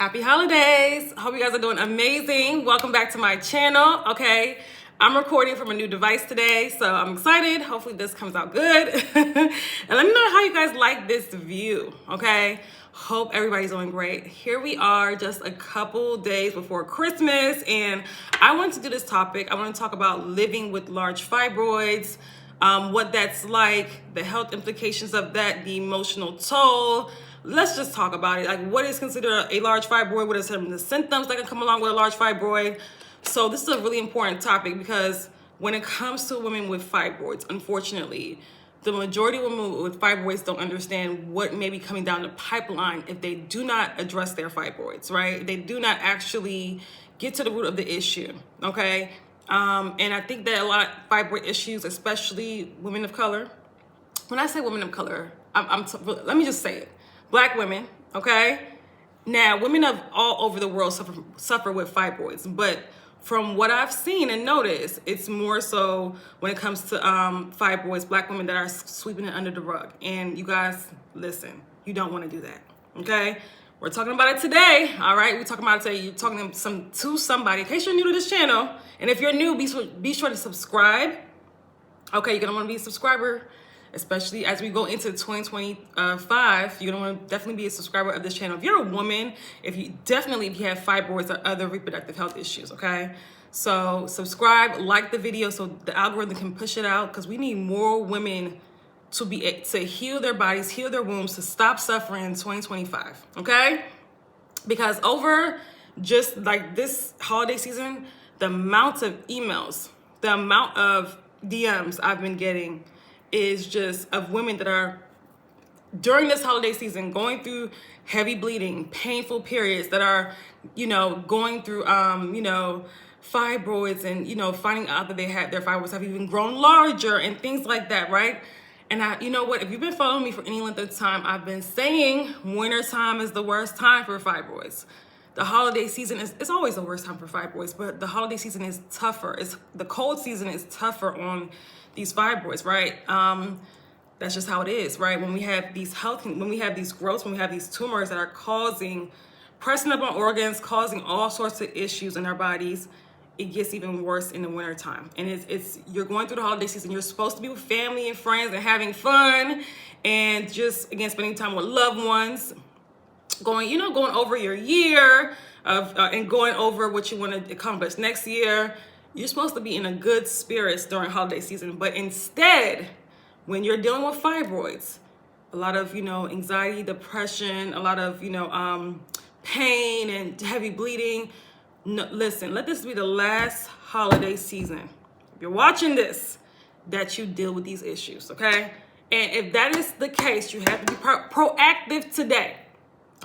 Happy holidays. Hope you guys are doing amazing. Welcome back to my channel. Okay, I'm recording from a new device today, so I'm excited. Hopefully this comes out good. And let me know how you guys like this view. Okay, hope everybody's doing great. Here we are just a couple days before Christmas, and I want to do this topic. I want to talk about living with large fibroids, what that's like, the health implications of that, the emotional toll. Let's just talk about it. Like, what is considered a large fibroid? What are some of the symptoms that can come along with a large fibroid? So this is a really important topic because when it comes to women with fibroids, unfortunately, the majority of women with fibroids don't understand what may be coming down the pipeline if they do not address their fibroids, right? They do not actually get to the root of the issue, okay? And I think that a lot of fibroid issues, especially women of color, when I say women of color, let me just say it. Black women, okay? Now, women of all over the world suffer with fibroids, but from what I've seen and noticed, it's more so when it comes to fibroids, Black women that are sweeping it under the rug. And you guys, listen, you don't want to do that, okay? We're talking about it today, all right? We're talking about it today. You're talking to somebody. In case you're new to this channel, and if you're new, be sure to subscribe. Okay, you're gonna want to be a subscriber, especially as we go into 2025. You're gonna want to definitely be a subscriber of this channel. If you're a woman, if you have fibroids or other reproductive health issues, okay? So subscribe, like the video so the algorithm can push it out, because we need more women to heal their bodies, heal their wombs, to stop suffering in 2025, okay? Because over just like this holiday season, the amount of emails, the amount of DMs I've been getting is just of women that are during this holiday season going through heavy bleeding, painful periods, that are, going through, fibroids, and, finding out that their fibroids have even grown larger and things like that, right? And if you've been following me for any length of time, I've been saying winter time is the worst time for fibroids. The holiday season it's always the worst time for fibroids, but the holiday season is tougher. The cold season is tougher on these fibroids, right? That's just how it is, right? When we have these growths, when we have these tumors that are pressing up on organs, causing all sorts of issues in our bodies, it gets even worse in the winter time. And you're going through the holiday season. You're supposed to be with family and friends and having fun, and just, again, spending time with loved ones, going over your year and going over what you want to accomplish next year. You're supposed to be in a good spirits during holiday season, but instead, when you're dealing with fibroids, a lot of, anxiety, depression, a lot of, pain and heavy bleeding. No, listen, let this be the last holiday season, if you're watching this, that you deal with these issues, okay? And if that is the case, you have to be proactive today,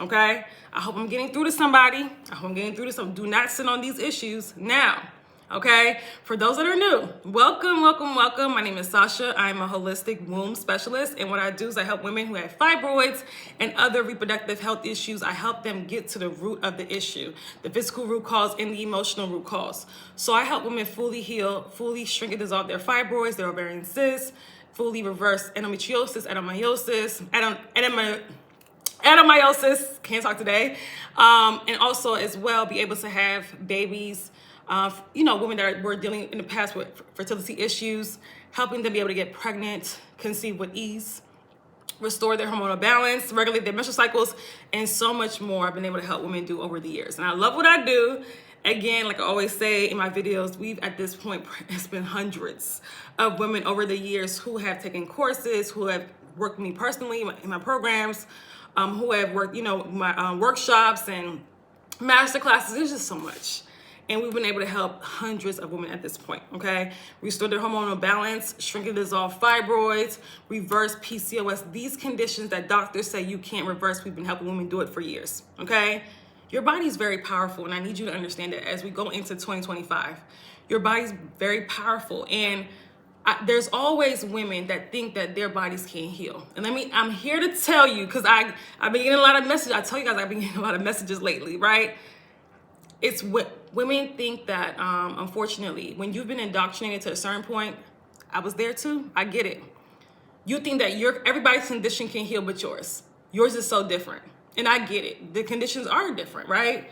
okay? I hope I'm getting through to somebody. Do not sit on these issues now. Okay, for those that are new, welcome. My name is Sasha. I'm a holistic womb specialist, and what I do is I help women who have fibroids and other reproductive health issues. I help them get to the root of the issue, the physical root cause and the emotional root cause. So I help women fully heal, fully shrink and dissolve their fibroids, their ovarian cysts, fully reverse adenomyosis, can't talk today, and also as well be able to have babies. Women that were dealing in the past with fertility issues, helping them be able to get pregnant, conceive with ease, restore their hormonal balance, regulate their menstrual cycles, and so much more I've been able to help women do over the years. And I love what I do. Again, like I always say in my videos, at this point, it's been hundreds of women over the years who have taken courses, who have worked with me personally in my programs, who have worked, my workshops and master classes. There's just so much. And we've been able to help hundreds of women at this point, okay? Restore their hormonal balance, shrink and dissolve fibroids, reverse PCOS. These conditions that doctors say you can't reverse, we've been helping women do it for years, okay? Your body's very powerful, and I need you to understand that as we go into 2025. Your body's very powerful, and there's always women that think that their bodies can't heal. And I'm here to tell you, because I've been getting a lot of messages. I tell you guys I've been getting a lot of messages lately, right? It's what women think that, unfortunately, when you've been indoctrinated to a certain point, I was there too, I get it. You think that everybody's condition can heal but yours. Yours is so different. And I get it. The conditions are different, right?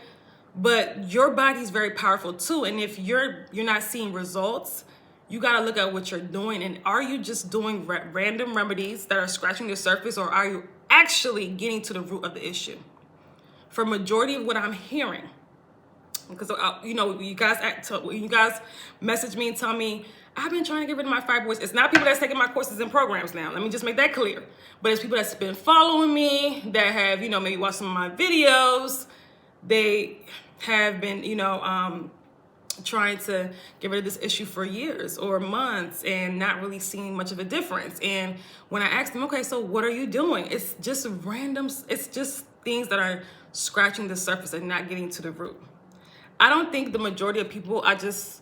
But your body's very powerful too. And if you're not seeing results, you got to look at what you're doing. And are you just doing random remedies that are scratching the surface, or are you actually getting to the root of the issue? For majority of what I'm hearing, because you know, you guys message me and tell me, I've been trying to get rid of my fibroids. It's not people that's taking my courses and programs now. Let me just make that clear. But it's people that's been following me, that have, you know, maybe watched some of my videos. They have been, you know, trying to get rid of this issue for years or months and not really seeing much of a difference. And when I asked them, okay, so what are you doing? It's just random. It's just things that are scratching the surface and not getting to the root. I don't think the majority of people, I just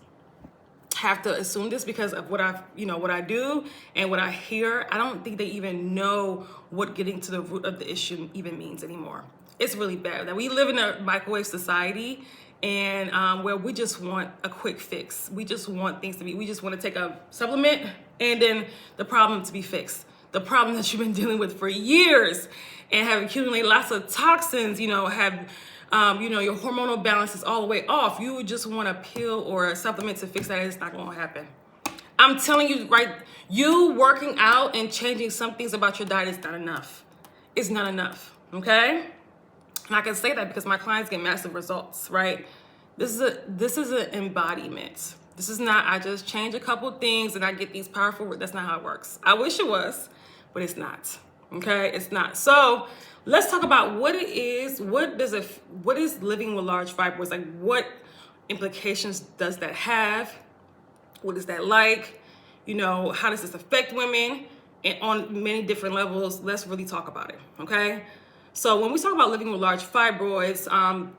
have to assume this because of what I do and what I hear. I don't think they even know what getting to the root of the issue even means anymore. It's really bad that we live in a microwave society, and where we just want a quick fix. We just want things to be, we just want to take a supplement and then the problem to be fixed. The problem that you've been dealing with for years and have accumulated lots of toxins, you know, have you know, your hormonal balance is all the way off. You would just want a pill or a supplement to fix that. It's not going to happen. I'm telling you, right? You working out and changing some things about your diet is not enough. It's not enough, okay? And I can say that because my clients get massive results, right? This is an embodiment. This is not, I just change a couple things and I get these powerful, that's not how it works. I wish it was, but it's not, okay? It's not. So let's talk about what it is. What is living with large fibroids? Like, what implications does that have? What is that like? You know, how does this affect women? And on many different levels, let's really talk about it, okay? So when we talk about living with large fibroids,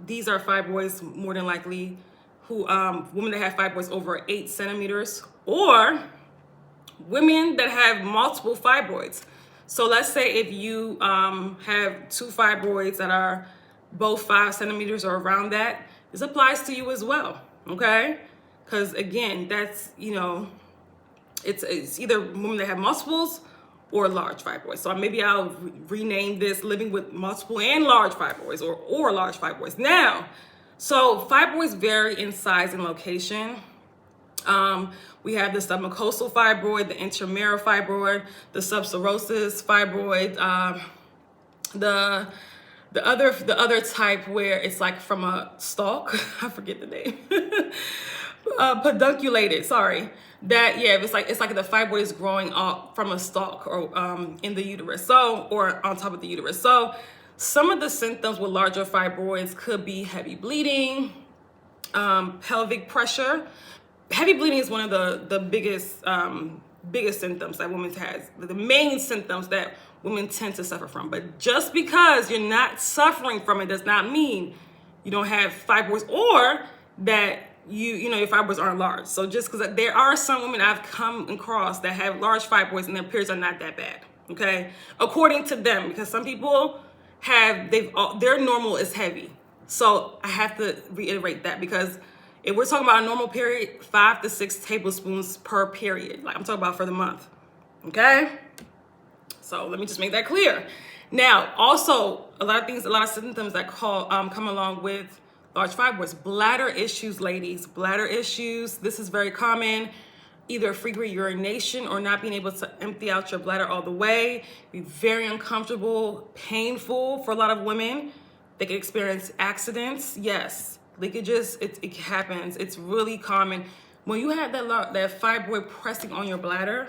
these are fibroids more than likely who, women that have fibroids over 8 centimeters, or women that have multiple fibroids. So let's say if you have 2 fibroids that are both 5 centimeters or around that, this applies to you as well, okay? Because again, that's, you know, it's either women that have multiples or large fibroids. So maybe I'll rename this living with multiple and large fibroids, or large fibroids. Now, so fibroids vary in size and location. We have the submucosal fibroid, the intramural fibroid, the subserosus fibroid, the other type where it's like from a stalk. I forget the name. Pedunculated. Sorry. That, yeah, it's like the fibroid is growing up from a stalk or in the uterus, so, or on top of the uterus. So some of the symptoms with larger fibroids could be heavy bleeding, pelvic pressure. Heavy bleeding is one of the biggest symptoms that women has, the main symptoms that women tend to suffer from. But just because you're not suffering from it does not mean you don't have fibroids, or that you know your fibroids aren't large. So just because there are some women I've come across that have large fibroids and their periods are not that bad, okay, according to them, because some people have their normal is heavy. So I have to reiterate that, because if we're talking about a normal period, 5 to 6 tablespoons per period, like I'm talking about for the month, okay? So let me just make that clear. Now, also a lot of symptoms that come along with large fibroids. Bladder issues, ladies, bladder issues. This is very common. Either frequent urination or not being able to empty out your bladder all the way. Be very uncomfortable, painful for a lot of women. They can experience accidents. Yes, leakages, it happens. It's really common. When you have that fibroid pressing on your bladder,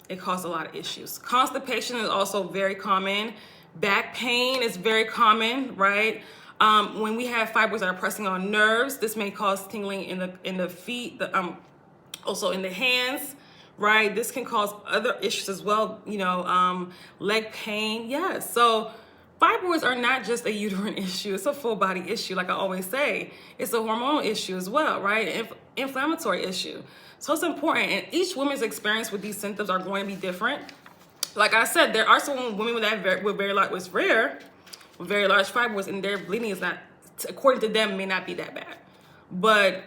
it causes a lot of issues. Constipation is also very common. Back pain is very common, right? When we have fibroids that are pressing on nerves, this may cause tingling in the feet, also in the hands, right? This can cause other issues as well, you know, leg pain. Yes, so fibroids are not just a uterine issue, it's a full body issue, like I always say. It's a hormonal issue as well, right? Inflammatory issue. So it's important, and each woman's experience with these symptoms are going to be different. Like I said, there are some women with very large fibroids, and their bleeding is not, according to them, may not be that bad. But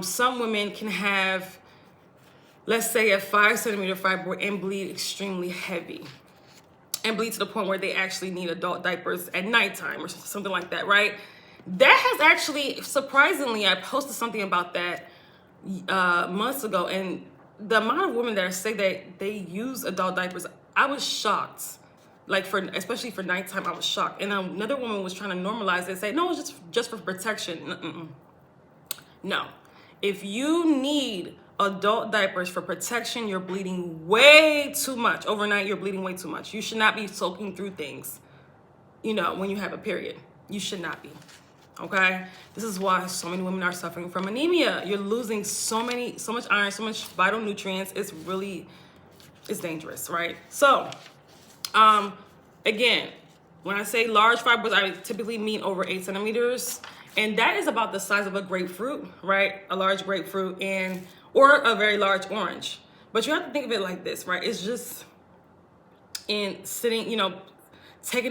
some women can have, let's say, a 5 centimeter fibroid and bleed extremely heavy. and bleed to the point where they actually need adult diapers at nighttime or something like that, right? That has actually, surprisingly, I posted something about that months ago, and the amount of women that say that they use adult diapers, I was shocked. Like especially for nighttime, I was shocked. And another woman was trying to normalize it and say, no, it's just for protection. No. If you need adult diapers for protection, you're bleeding way too much. Overnight, you're bleeding way too much. You should not be soaking through things, when you have a period. You should not be. Okay? This is why so many women are suffering from anemia. You're losing so much iron, so much vital nutrients. It's dangerous, right? So, again, when I say large fibroids, I typically mean over 8 centimeters. And that is about the size of a grapefruit, right? A large grapefruit or a very large orange. But you have to think of it like this, right? It's just taking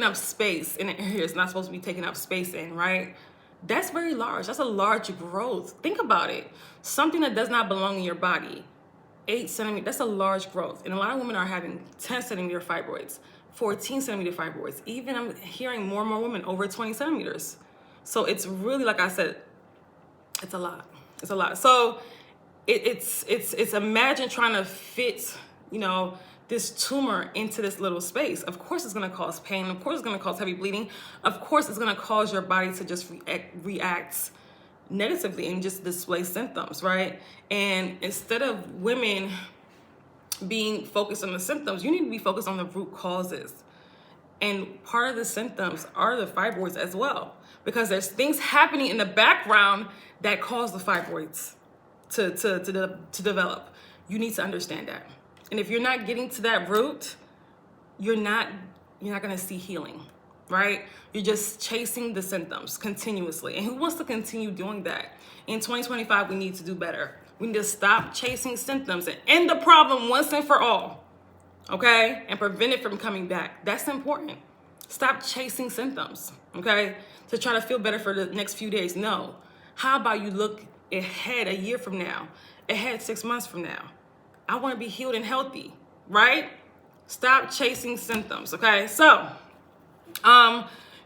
up space in an area it's not supposed to be taking up space in, right? That's very large. That's a large growth. Think about it. Something that does not belong in your body, 8 centimeters, that's a large growth. And a lot of women are having 10 centimeter fibroids, 14 centimeter fibroids. Even I'm hearing more and more women over 20 centimeters. So it's really, like I said, it's a lot. It's a lot. So it's imagine trying to fit, this tumor into this little space. Of course it's gonna cause pain. Of course it's gonna cause heavy bleeding. Of course it's gonna cause your body to just react negatively and just display symptoms, right? And instead of women being focused on the symptoms, you need to be focused on the root causes. And part of the symptoms are the fibroids as well, because there's things happening in the background that cause the fibroids to develop. You need to understand that. And if you're not getting to that root, you're not going to see healing, right? You're just chasing the symptoms continuously. And who wants to continue doing that? In 2025, we need to do better. We need to stop chasing symptoms and end the problem once and for all, okay? And prevent it from coming back. That's important. Stop chasing symptoms, okay? To try to feel better for the next few days. No. How about you look ahead a year from now, ahead 6 months from now? I want to be healed and healthy, right? Stop chasing symptoms, okay? So,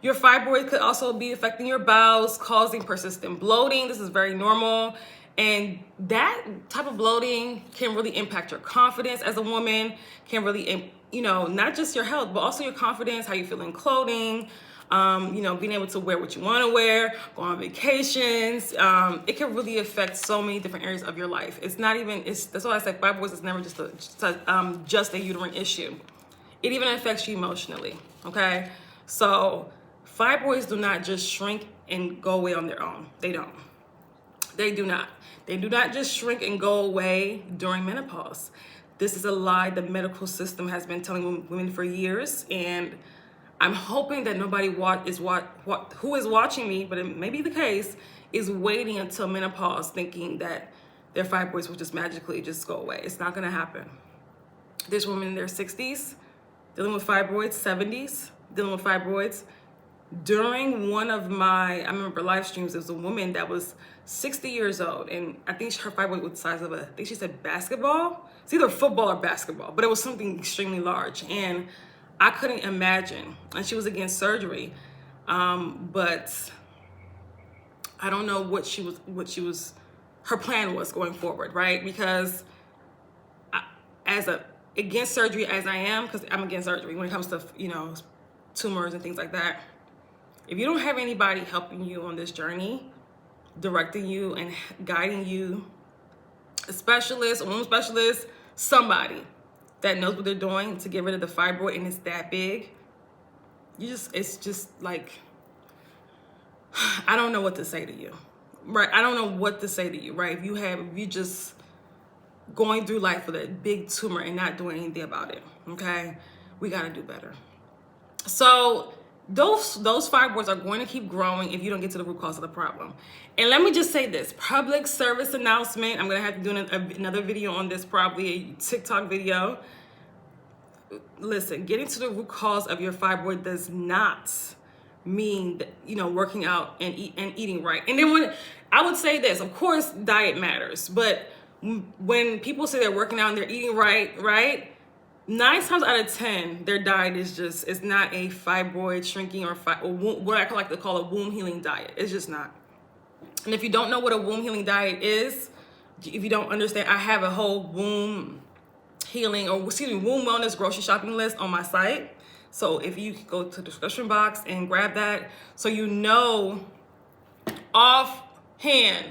your fibroid could also be affecting your bowels, causing persistent bloating. This is very normal. And that type of bloating can really impact your confidence as a woman, can really, not just your health, but also your confidence, how you feel in clothing, being able to wear what you want to wear, go on vacations. It can really affect so many different areas of your life. That's why I say fibroids is never just a uterine issue. It even affects you emotionally, okay? So fibroids do not just shrink and go away on their own. They don't. They do not. They do not just shrink and go away during menopause. This is a lie the medical system has been telling women for years, and I'm hoping that nobody who is watching me, but it may be the case, is waiting until menopause thinking that their fibroids will just magically just go away. It's not going to happen. There's women in their 60s dealing with fibroids, 70s dealing with fibroids. During one of I remember live streams, there was a woman that was 60 years old, and I think her fibroid was the size of I think she said basketball. It's either football or basketball, but it was something extremely large. And I couldn't imagine, and she was against surgery, but I don't know what her plan was going forward, right? Because against surgery as I am, because I'm against surgery when it comes to, tumors and things like that. If you don't have anybody helping you on this journey, directing you and guiding you, a specialist, a wound specialist, somebody that knows what they're doing to get rid of the fibroid and it's that big, it's just like, I don't know what to say to you, right? I don't know what to say to you, right? If you just going through life with a big tumor and not doing anything about it, okay? We gotta do better. So those fibroids are going to keep growing if you don't get to the root cause of the problem. And let me just say this, public service announcement. I'm going to have to do another video on this, probably a TikTok video. Listen, getting to the root cause of your fibroid does not mean that, working out and eating right. And then I would say this, of course, diet matters. But when people say they're working out and they're eating right, 9 times out of 10, their diet is just, it's not a fibroid shrinking or what I like to call a womb healing diet. It's just not. And if you don't know what a womb healing diet is, if you don't understand, I have a whole womb healing, or excuse me, womb wellness grocery shopping list on my site. So if you go to the description box and grab that, so you know offhand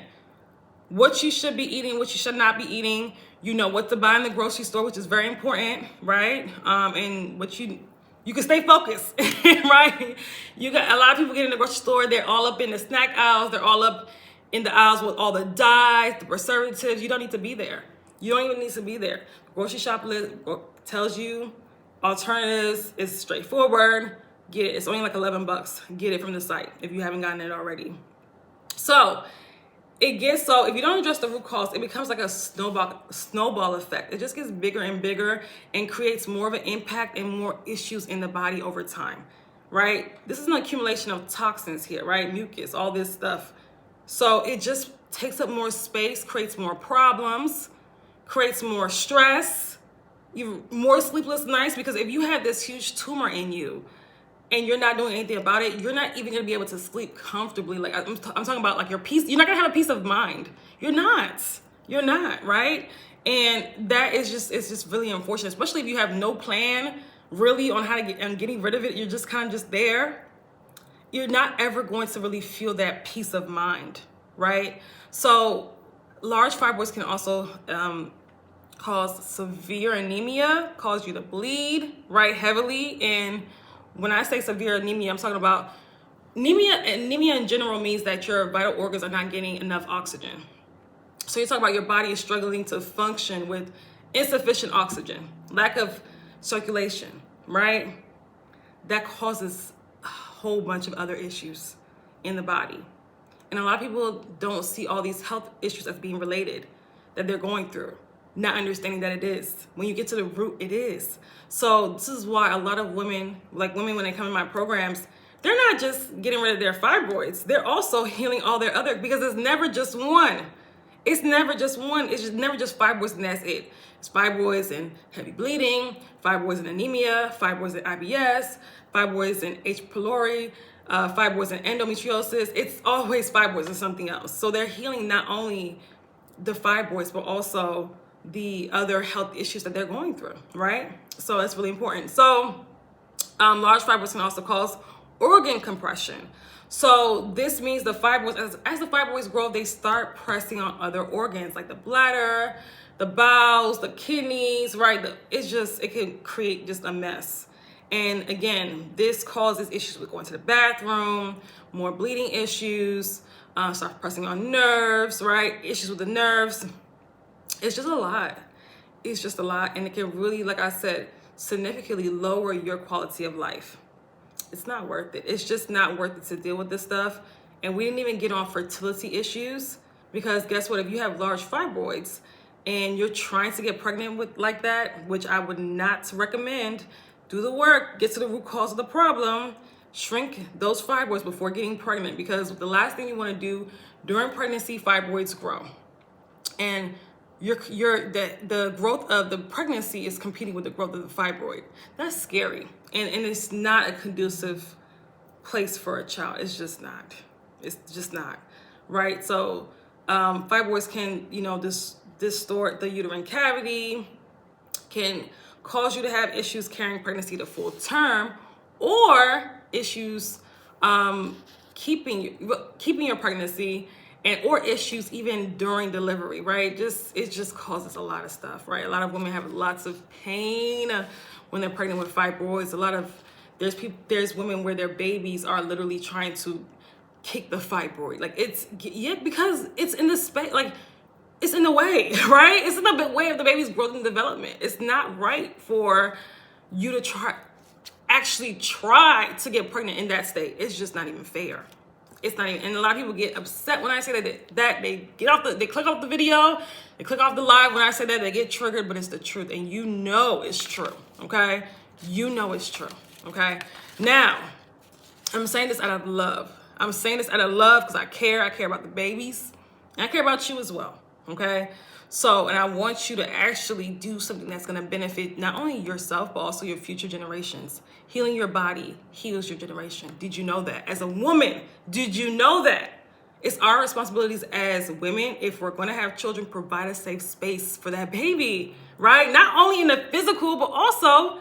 what you should be eating, what you should not be eating. You know what to buy in the grocery store, which is very important, right? And what you can stay focused, right? You got a lot of people get in the grocery store, they're all up in the snack aisles, they're all up in the aisles with all the dyes, the preservatives. You don't need to be there. You don't even need to be there. The grocery shop list tells you alternatives. It's straightforward. Get it. It's only like $11. Get it from the site if you haven't gotten it already. So if you don't address the root cause, it becomes like a snowball effect. It just gets bigger and bigger and creates more of an impact and more issues in the body over time, right? This is an accumulation of toxins here, right? Mucus, all this stuff. So it just takes up more space, creates more problems, creates more stress, more sleepless nights, because if you have this huge tumor in you, and you're not doing anything about it, you're not even gonna be able to sleep comfortably. Like I'm talking about like your peace, you're not gonna have a peace of mind. You're not, right? And that is it's just really unfortunate, especially if you have no plan really on how to getting rid of it. You're just kind of just there. You're not ever going to really feel that peace of mind, right? So large fibroids can also cause severe anemia, cause you to bleed, right, heavily. And when I say severe anemia, I'm talking about anemia. Anemia in general means that your vital organs are not getting enough oxygen. So you're talking about your body is struggling to function with insufficient oxygen, lack of circulation, right? That causes a whole bunch of other issues in the body. And a lot of people don't see all these health issues as being related that they're going through, not understanding that it is. When you get to the root, it is. So this is why a lot of women, when they come in my programs, they're not just getting rid of their fibroids. They're also healing all their other, because it's never just one. It's never just one. It's just never just fibroids and that's it. It's fibroids and heavy bleeding, fibroids and anemia, fibroids and IBS, fibroids and H. pylori, fibroids and endometriosis. It's always fibroids and something else. So they're healing not only the fibroids, but also the other health issues that they're going through, right? So that's really important. So large fibroids can also cause organ compression. So this means the fibroids, as the fibroids grow, they start pressing on other organs like the bladder, the bowels, the kidneys, right? It can create just a mess. And again, this causes issues with going to the bathroom, more bleeding issues, start pressing on nerves, right? Issues with the nerves. It's just a lot. It's just a lot. And it can really, like I said, significantly lower your quality of life. It's not worth it. It's just not worth it to deal with this stuff. And we didn't even get on fertility issues, because guess what? If you have large fibroids and you're trying to get pregnant with like that, which I would not recommend, do the work, get to the root cause of the problem, shrink those fibroids before getting pregnant, because the last thing you want to do during pregnancy, fibroids grow. And the growth of the pregnancy is competing with the growth of the fibroid. That's scary. And it's not a conducive place for a child. It's just not. It's just not. Right? So fibroids can, distort the uterine cavity, can cause you to have issues carrying pregnancy to full term, or issues keeping your pregnancy, or issues even during delivery, right? It just causes a lot of stuff, right? A lot of women have lots of pain when they're pregnant with fibroids. There's women where their babies are literally trying to kick the fibroid. Because it's in the space, it's in the way, right? It's in the way of the baby's growth and development. It's not right for you to actually try to get pregnant in that state. It's just not even fair. It's not even, and a lot of people get upset when I say that they click off the video, they click off the live when I say that, they get triggered, but it's the truth, and it's true, okay? It's true, okay? Now, I'm saying this out of love. Because I care about the babies, and I care about you as well, okay? So, and I want you to actually do something that's going to benefit not only yourself, but also your future generations. Healing your body heals your generation. Did you know that? As a woman, did you know that? It's our responsibilities as women, if we're going to have children, provide a safe space for that baby, right? Not only in the physical, but also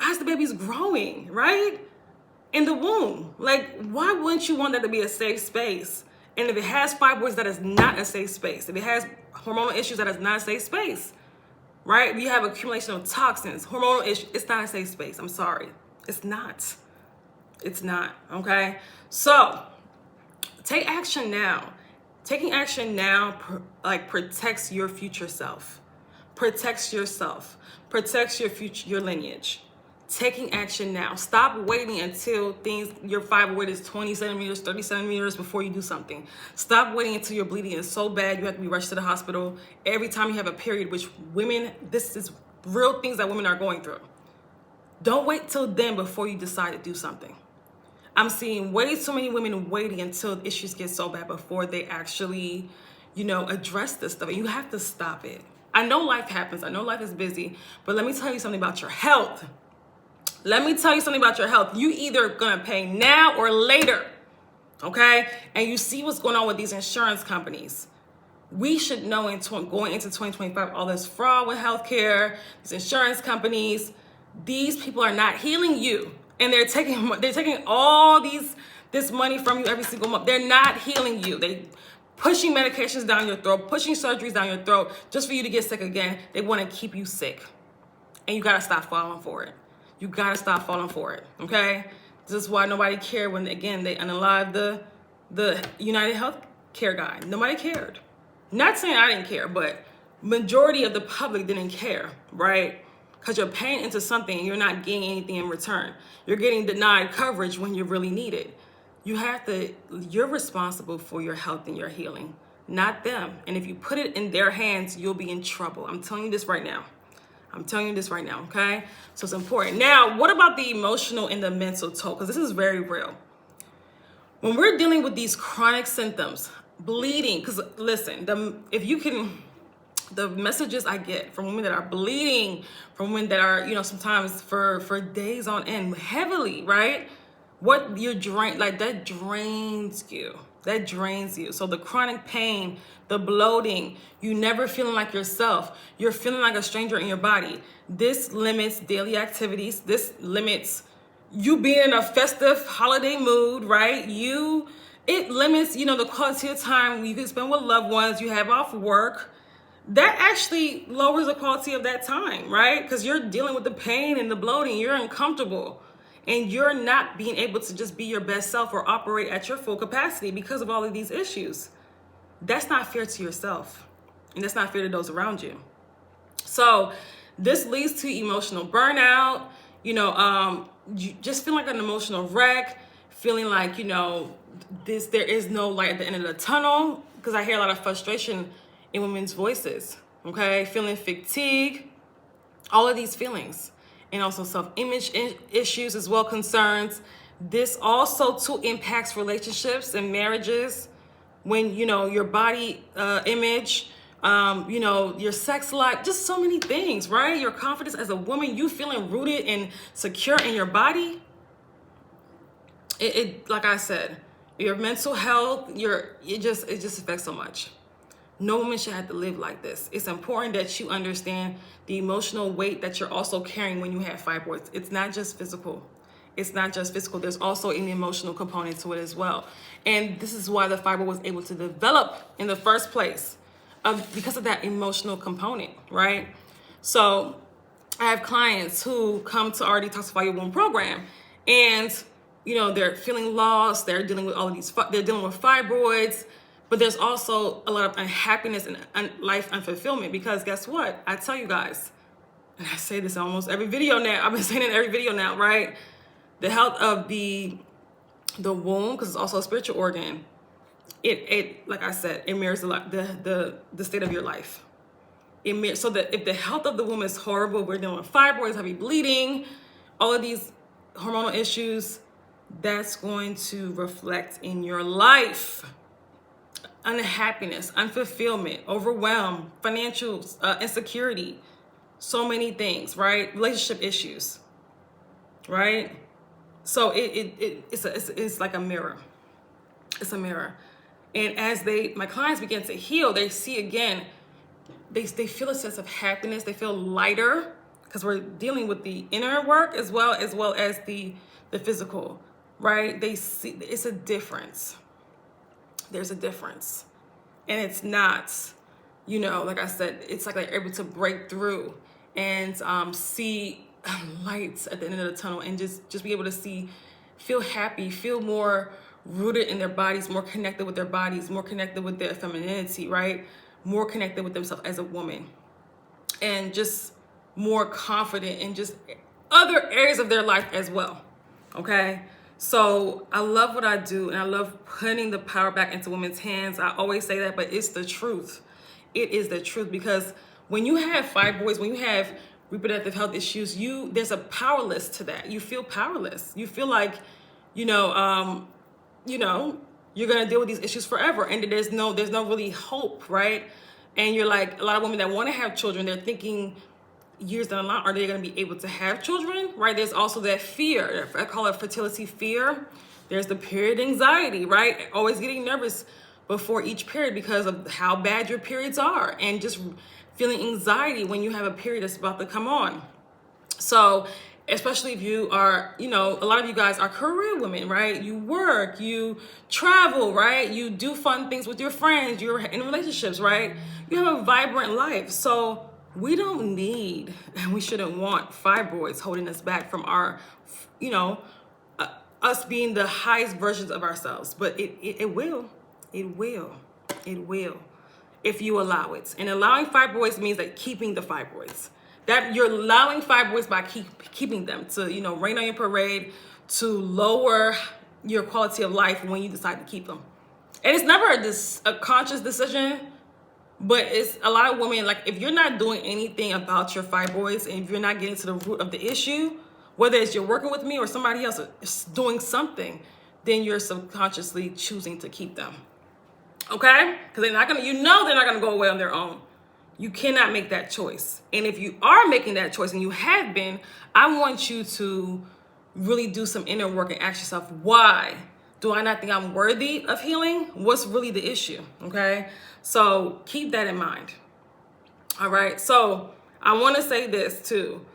as the baby's growing, right? In the womb. Like, why wouldn't you want that to be a safe space? And if it has fibroids, that is not a safe space. If it has hormonal issues, that is not a safe space, right? If you have accumulation of toxins, hormonal issues, it's not a safe space. I'm sorry. It's not. It's not, okay? So take action now. Taking action now, protects your future self, protects yourself, protects your future, your lineage. Taking action now. Stop waiting until your fibroid is 20 centimeters, 30 centimeters before you do something. Stop waiting until your bleeding is so bad you have to be rushed to the hospital every time you have a period, which women, this is real things that women are going through. Don't wait till then before you decide to do something. I'm seeing way too many women waiting until issues get so bad before they actually, address this stuff. And you have to stop it. I know life happens. I know life is busy, but let me tell you something about your health. Let me tell you something about your health. You either gonna pay now or later, okay? And you see what's going on with these insurance companies. We should know going into 2025, all this fraud with healthcare, these insurance companies, these people are not healing you. And they're taking all this money from you every single month. They're not healing you. They pushing medications down your throat, pushing surgeries down your throat just for you to get sick again. They want to keep you sick. And you gotta stop falling for it. You gotta stop falling for it, okay? This is why nobody cared when, again, they unalived the United Healthcare guy. Nobody cared. Not saying I didn't care, but majority of the public didn't care, right? Because you're paying into something and you're not getting anything in return. You're getting denied coverage when you really need it. You're responsible for your health and your healing, not them. And if you put it in their hands, you'll be in trouble. I'm telling you this right now. Okay? So it's important. Now, what about the emotional and the mental toll? Because this is very real. When we're dealing with these chronic symptoms, bleeding, because listen, the messages I get from women that are bleeding, from women that are, sometimes for days on end, heavily, right? What you're that drains you. That drains you. So the chronic pain, the bloating, you never feeling like yourself. You're feeling like a stranger in your body. This limits daily activities. This limits you being in a festive holiday mood, right? It limits, the quality of time you can spend with loved ones you have off work. That actually lowers the quality of that time, right? Because you're dealing with the pain and the bloating. You're uncomfortable. And you're not being able to just be your best self or operate at your full capacity because of all of these issues. That's not fair to yourself. And that's not fair to those around you. So this leads to emotional burnout, you just feel like an emotional wreck, feeling like, there is no light at the end of the tunnel, because I hear a lot of frustration in women's voices, okay? Feeling fatigue, all of these feelings. And also self-image issues as well, concerns. This also too impacts relationships and marriages when, your body image, your sex life, just so many things, right? Your confidence as a woman, you feeling rooted and secure in your body. It like I said, your mental health, it just affects so much. No woman should have to live like this. It's important that you understand the emotional weight that you're also carrying when you have fibroids. It's not just physical. There's also an emotional component to it as well. And this is why the fibroid was able to develop in the first place, because of that emotional component, right? So I have clients who come to our Detoxify Your Womb program, and they're feeling lost. They're dealing with they're dealing with fibroids. But there's also a lot of unhappiness and life unfulfillment, because guess what? I tell you guys, and I say this in almost every video now. I've been saying it in every video now, right? The health of the womb, because it's also a spiritual organ. It like I said, it mirrors the state of your life. So that if the health of the womb is horrible, we're dealing with fibroids, heavy bleeding, all of these hormonal issues, that's going to reflect in your life. unhappiness, unfulfillment, overwhelm, financial insecurity, so many things, right? Relationship issues, right? So it's like a mirror. It's a mirror. And as my clients begin to heal, they see again, they feel a sense of happiness. They feel lighter because we're dealing with the inner work as well as the physical, right? They see it's a difference. There's a difference. And it's not, like I said, it's like they're able to break through and see lights at the end of the tunnel and just be able to feel happy, feel more rooted in their bodies, more connected with their bodies, more connected with their femininity, right? More connected with themselves as a woman, and just more confident in just other areas of their life as well. Okay. So I love what I do, and I love putting the power back into women's hands. I always say that, but it's the truth. It is the truth, because when you have fibroids, when you have reproductive health issues, there's a powerless to that. You feel powerless. You feel like, you're gonna deal with these issues forever, and there's no really hope, right? And you're like, a lot of women that want to have children, they're thinking years down the line, are they going to be able to have children, right? There's also that fear. I call it fertility fear. There's the period anxiety, right? Always getting nervous before each period because of how bad your periods are, and just feeling anxiety when you have a period that's about to come on. So especially if you are, a lot of you guys are career women, right? You work, you travel, right? You do fun things with your friends, you're in relationships, right? You have a vibrant life. So we don't need, and we shouldn't want fibroids holding us back from our, us being the highest versions of ourselves. But it will, if you allow it. And allowing fibroids means that keeping the fibroids. That you're allowing fibroids by keeping them to, rain on your parade, to lower your quality of life when you decide to keep them. And it's never a conscious decision, but it's a lot of women, like, if you're not doing anything about your fibroids, and if you're not getting to the root of the issue, whether it's you're working with me or somebody else is doing something, then you're subconsciously choosing to keep them. Okay? Because they're not gonna go away on their own. You cannot make that choice. And if you are making that choice, and you have been, I want you to really do some inner work and ask yourself, why do I not think I'm worthy of healing? What's really the issue? Okay. So keep that in mind. All right. So I want to say this too.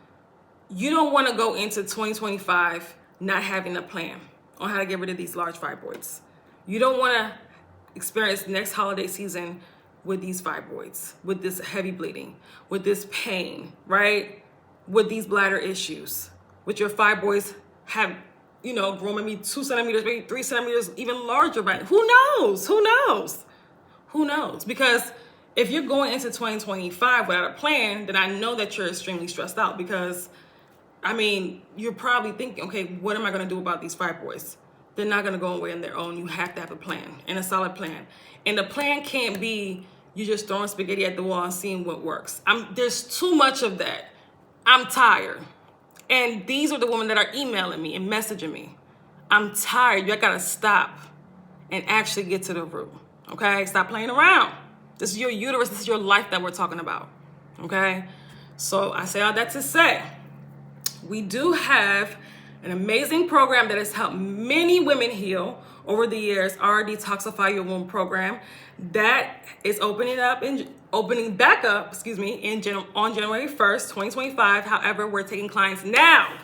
You don't want to go into 2025 not having a plan on how to get rid of these large fibroids. You don't want to experience next holiday season with these fibroids, with this heavy bleeding, with this pain, right? With these bladder issues, with your fibroids have, grown maybe 2 centimeters, maybe 3 centimeters, even larger. But who knows? Because if you're going into 2025 without a plan, then I know that you're extremely stressed out, because, you're probably thinking, okay, what am I going to do about these fibroids? They're not going to go away on their own. You have to have a plan, and a solid plan. And the plan can't be you just throwing spaghetti at the wall and seeing what works. There's too much of that. I'm tired. And these are the women that are emailing me and messaging me. I'm tired. You gotta stop and actually get to the root. Okay? Stop playing around. This is your uterus. This is your life that we're talking about. Okay? So I say all that to say, we do have an amazing program that has helped many women heal over the years, our Detoxify Your Womb program, that is opening back up on January 1st, 2025. However, we're taking clients now.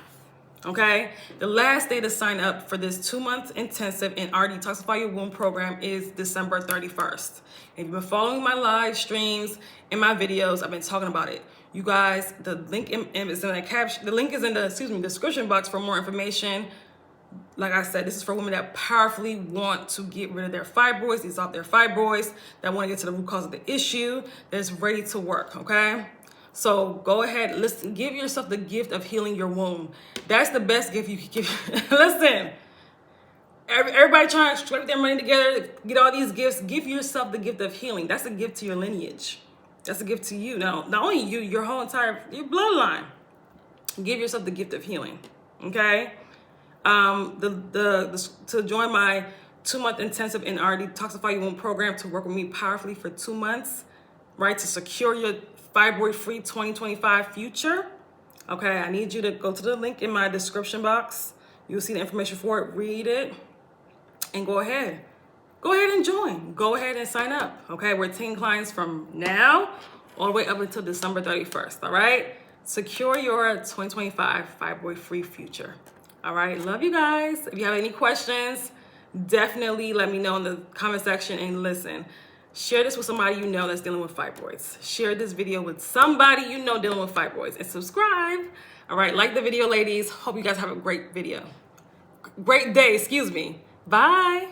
Okay, the last day to sign up for this 2-month intensive in our Detoxify Your Womb program is December 31st. If you've been following my live streams and my videos, I've been talking about it. You guys, the link is in the caption. The link is in the description box for more information. Like I said, this is for women that powerfully want to get rid of their fibroids, dissolve their fibroids, that want to get to the root cause of the issue, that's ready to work, okay? So go ahead, listen, give yourself the gift of healing your womb. That's the best gift you can give. Listen, everybody trying to scrape their money together, get all these gifts. Give yourself the gift of healing. That's a gift to your lineage. That's a gift to you. Now, not only you, your bloodline. Give yourself the gift of healing, okay? To join my 2-month intensive NR detoxify your womb program to work with me powerfully for 2 months, right? To secure your fibroid-free 2025 future. Okay, I need you to go to the link in my description box. You'll see the information for it, read it, and go ahead. Go ahead and join. Go ahead and sign up. Okay, we're taking clients from now all the way up until December 31st, all right? Secure your 2025 fibroid-free future. All right, love you guys. If you have any questions, definitely let me know in the comment section. And listen, share this with somebody you know that's dealing with fibroids. Share this video with somebody you know dealing with fibroids, and subscribe. All right, like the video, ladies. Hope you guys have a great day, excuse me. Bye.